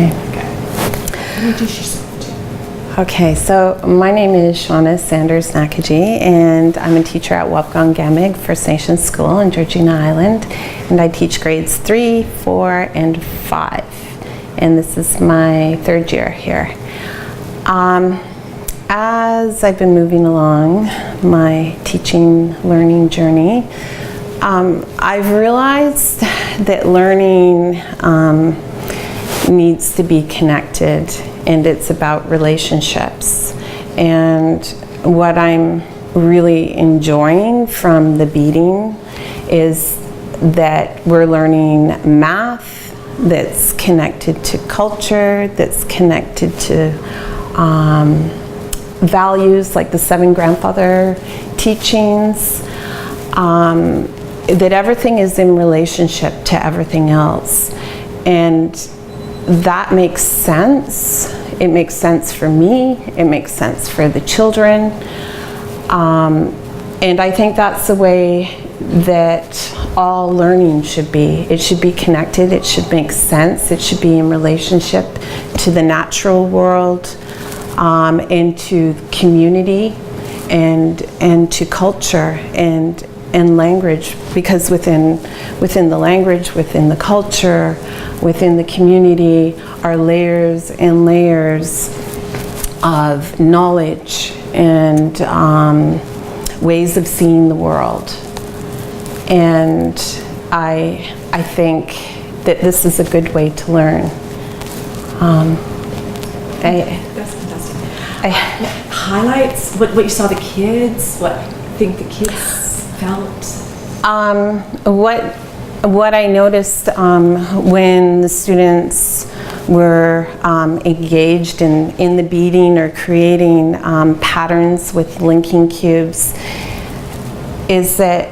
Okay. Introduce yourself. Okay, so my name is Shauna Sanders Nakaji, and I'm a teacher at Wapgon First Nations School in Georgina Island, and I teach grades 3, 4, and 5, and this is my 3rd year here. As I've been moving along my teaching learning journey, I've realized that learning needs to be connected, and it's about relationships. And what I'm really enjoying from the beading is that we're learning math that's connected to culture, that's connected to values like the 7 grandfather teachings, that everything is in relationship to everything else. And that makes sense. It makes sense for me. It makes sense for the children. And I think that's the way that all learning should be. It should be connected. It should make sense. It should be in relationship to the natural world, and to community, and to culture and language, because within the language, within the culture, within the community are layers and layers of knowledge and ways of seeing the world. And I think that this is a good way to learn. That's fantastic. Highlights, what you saw the kids, what you think the kids felt? What I noticed when the students were engaged in the beading or creating patterns with linking cubes is that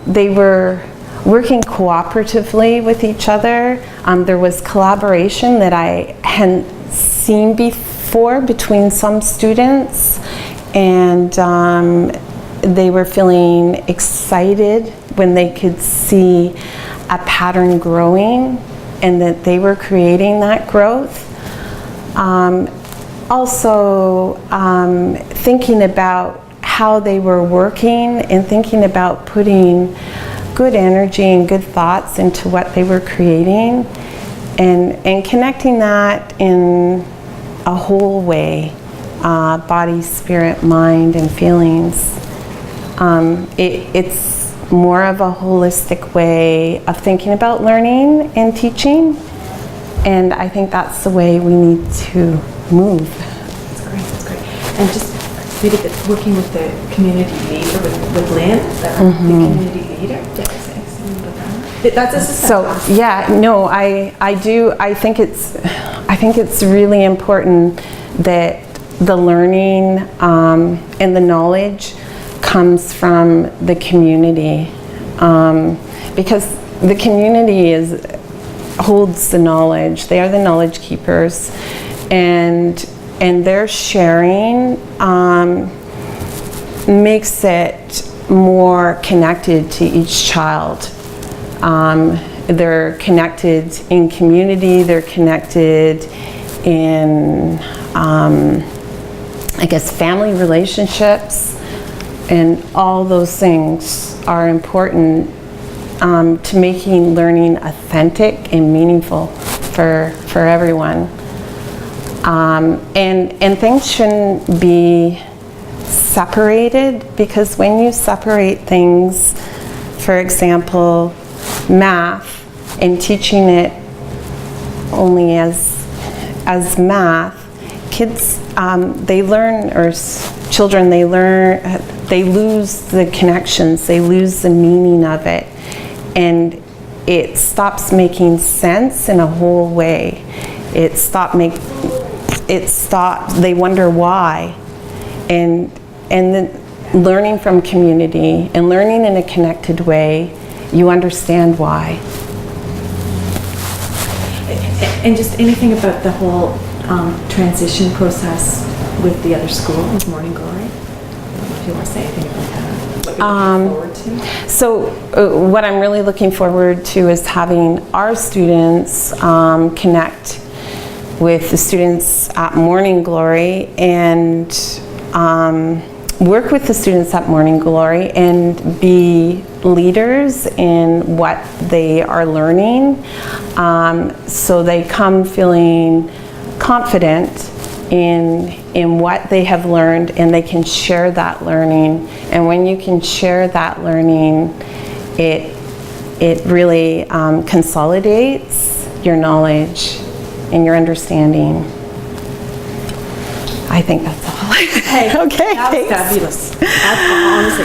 they were working cooperatively with each other. There was collaboration that I hadn't seen before between some students, and they were feeling excited when they could see a pattern growing and that they were creating that growth. Also, thinking about how they were working and thinking about putting good energy and good thoughts into what they were creating, and connecting that in a whole way, body, spirit, mind, and feelings. It's more of a holistic way of thinking about learning and teaching, and I think that's the way we need to move. That's great, that's great. And just maybe working with the community leader, with Lynn, the community leader. So yeah, no, I do. I think it's really important that the learning and the knowledge comes from the community, because the community holds the knowledge. They are the knowledge keepers, and their sharing makes it more connected to each child. They're connected in community. They're connected in, I guess, family relationships. And all those things are important to making learning authentic and meaningful for everyone. And things shouldn't be separated, because when you separate things, for example, math, and teaching it only as math, kids, they learn, or children, they lose the connections, they lose the meaning of it, and it stops making sense in a whole way. They wonder why, and then learning from community and learning in a connected way, you understand why. And just anything about the whole transition process with the other school, with Morning Glory? If you want to say anything about that, what you're looking forward to? So what I'm really looking forward to is having our students connect with the students at Morning Glory and work with the students at Morning Glory and be leaders in what they are learning, so they come feeling confident in what they have learned, and they can share that learning. And when you can share that learning, it really consolidates your knowledge and your understanding. I think that's all. Hey, Okay, that was thanks. fabulous. Honestly,